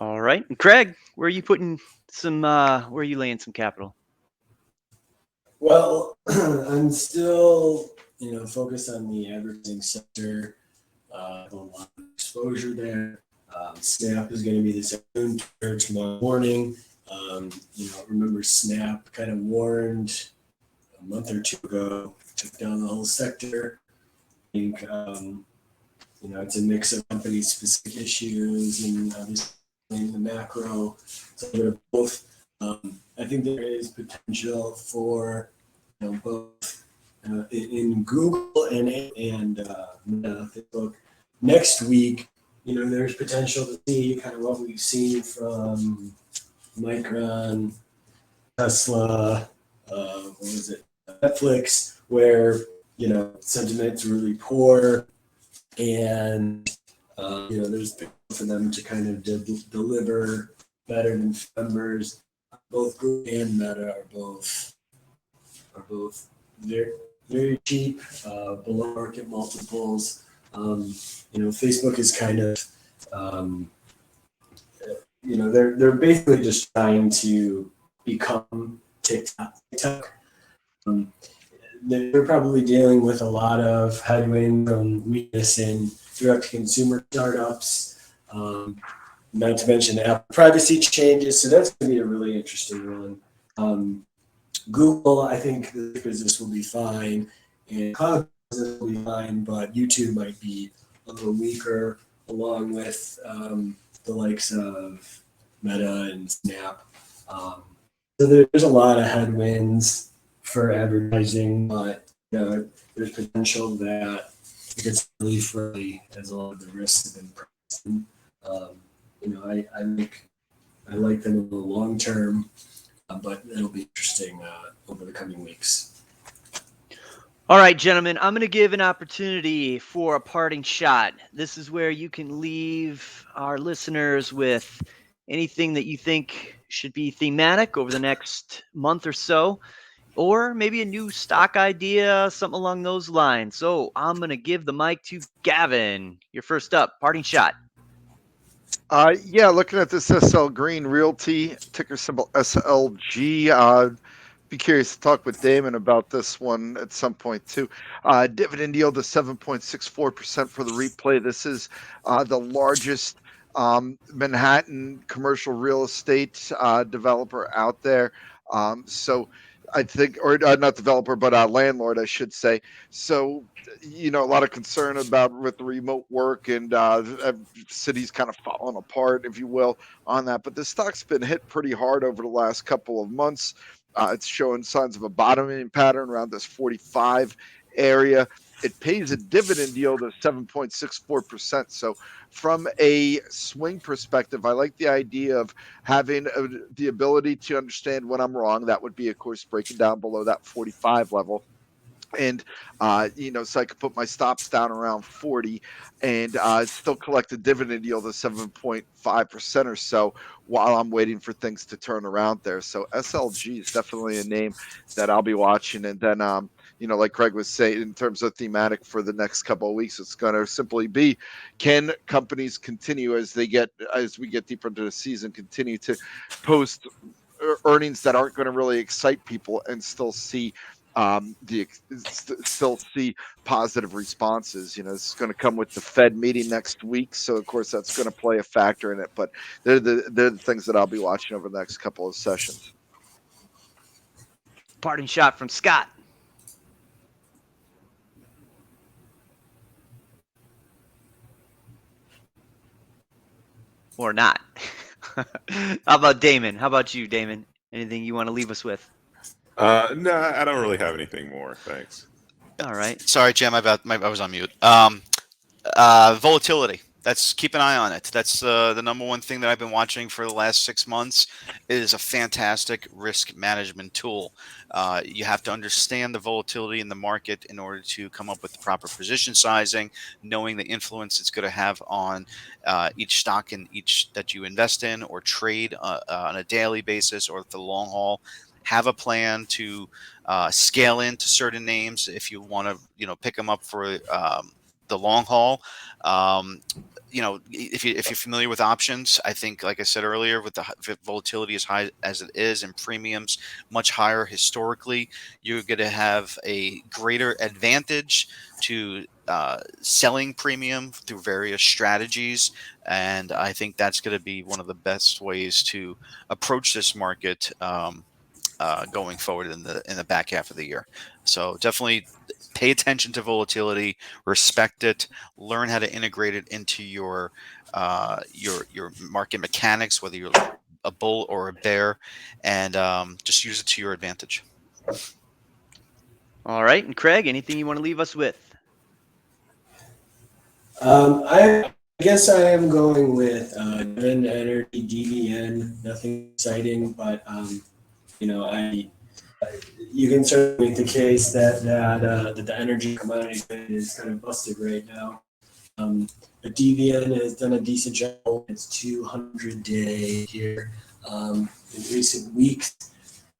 All right, and Craig, where are you putting some? Where are you laying some capital? Well, I'm still, focused on the advertising sector. A lot of exposure there. Snap is going to be this afternoon or tomorrow morning. Remember Snap kind of warned a month or two ago, took down the whole sector. I think, it's a mix of company-specific issues and obviously in the macro. So they're both. I think there is potential for both in Google and Meta, Facebook. Next week, there's potential to see kind of what we've seen from Micron, Tesla, Netflix, where sentiment's really poor, and there's potential for them to kind of deliver better than numbers. Both Google and Meta are both very, very cheap, below market multiples. Facebook is kind of, they're basically just trying to become TikTok. They're probably dealing with a lot of headwind from weakness in direct-to-consumer startups, not to mention Apple privacy changes. So that's going to be a really interesting one. Google, I think the business will be fine. And cloud will be fine, but YouTube might be a little weaker, along with the likes of Meta and Snap. So there's a lot of headwinds for advertising, but there's potential that it gets really friendly as a lot of the risks have been priced in. I like them in the long term, but it'll be interesting over the coming weeks. All right, gentlemen, I'm going to give an opportunity for a parting shot. This is where you can leave our listeners with anything that you think should be thematic over the next month or so, or maybe a new stock idea, something along those lines. So I'm going to give the mic to Gavin. You're first up. Parting shot. Yeah, looking at this SL Green Realty, ticker symbol SLG. Be curious to talk with Damon about this one at some point too. Dividend yield of 7.64% for the replay. This is the largest Manhattan commercial real estate developer out there. So I think, or not developer, but landlord, I should say. So, a lot of concern about with the remote work and cities kind of falling apart, if you will, on that. But the stock's been hit pretty hard over the last couple of months. It's showing signs of a bottoming pattern around this 45 area. It pays a dividend yield of 7.64%. So from a swing perspective, I like the idea of having the ability to understand when I'm wrong. That would be, of course, breaking down below that 45 level. And, so I could put my stops down around 40 and still collect a dividend yield of 7.5% or so while I'm waiting for things to turn around there. So SLG is definitely a name that I'll be watching. And then, like Craig was saying, in terms of thematic for the next couple of weeks, it's going to simply be, can companies continue as we get deeper into the season, continue to post earnings that aren't going to really excite people and still see still see positive responses. It's going to come with the Fed meeting next week, so of course that's going to play a factor in it. But they're the things that I'll be watching over the next couple of sessions. Parting shot from Scott. Or not. How about Damon? How about you, Damon? Anything you want to leave us with? No, I don't really have anything more. Thanks. All right. Sorry, Jim. I was on mute. Volatility. Keep an eye on it. That's the number one thing that I've been watching for the last 6 months. It is a fantastic risk management tool. You have to understand the volatility in the market in order to come up with the proper position sizing, knowing the influence it's going to have on each stock and each that you invest in or trade on a daily basis or the long haul. Have a plan to scale into certain names if you want to, pick them up for the long haul. If you're familiar with options, I think, like I said earlier, with the volatility as high as it is and premiums much higher historically, you're going to have a greater advantage to selling premium through various strategies. And I think that's going to be one of the best ways to approach this market going forward in the back half of the year. So definitely pay attention to volatility, respect it, learn how to integrate it into your market mechanics, whether you're a bull or a bear, and just use it to your advantage. All right. And Craig, anything you want to leave us with? I guess I am going with Dividend Energy, DVN. Nothing exciting, but you can certainly make the case that the energy commodity is kind of busted right now. The DVN has done a decent job. It's 200-day here. In recent weeks,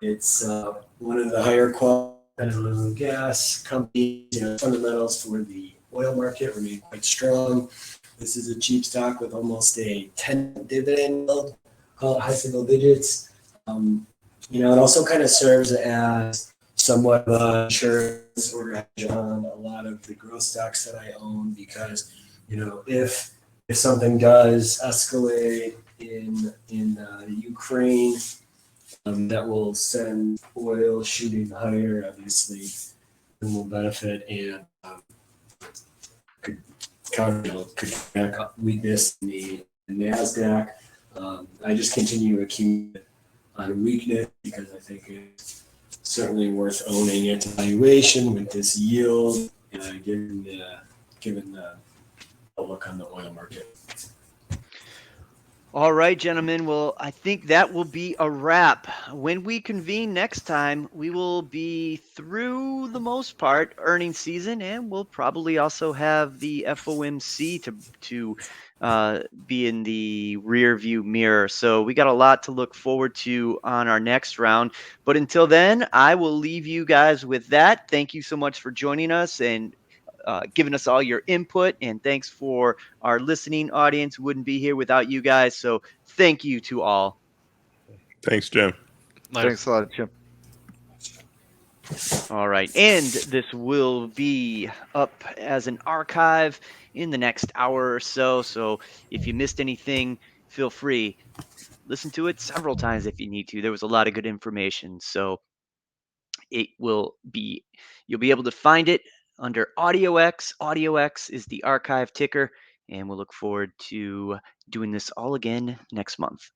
it's one of the higher quality oil and gas companies. Fundamentals for the oil market remain quite strong. This is a cheap stock with almost a 10 dividend yield, call it high single digits. It also kind of serves as somewhat of an insurance or hedge on a lot of the growth stocks that I own, because if something does escalate in Ukraine, that will send oil shooting higher, obviously, and will benefit. And could counteract weakness in the NASDAQ. I just continue to accumulate on weakness because I think it's certainly worth owning its valuation with this yield, given the outlook on the oil market. All right, gentlemen. Well, I think that will be a wrap. When we convene next time, we will be through the most part earnings season, and we'll probably also have the FOMC to be in the rear view mirror. So we got a lot to look forward to on our next round. But until then, I will leave you guys with that. Thank you so much for joining us and giving us all your input. And thanks for our listening audience. Wouldn't be here without you guys. So thank you to all. Thanks, Jim. Later. Thanks a lot, Jim. All right. And this will be up as an archive in the next hour or so. So if you missed anything, feel free. Listen to it several times if you need to. There was a lot of good information. So you'll be able to find it under AudioX. AudioX is the archive ticker, and we'll look forward to doing this all again next month.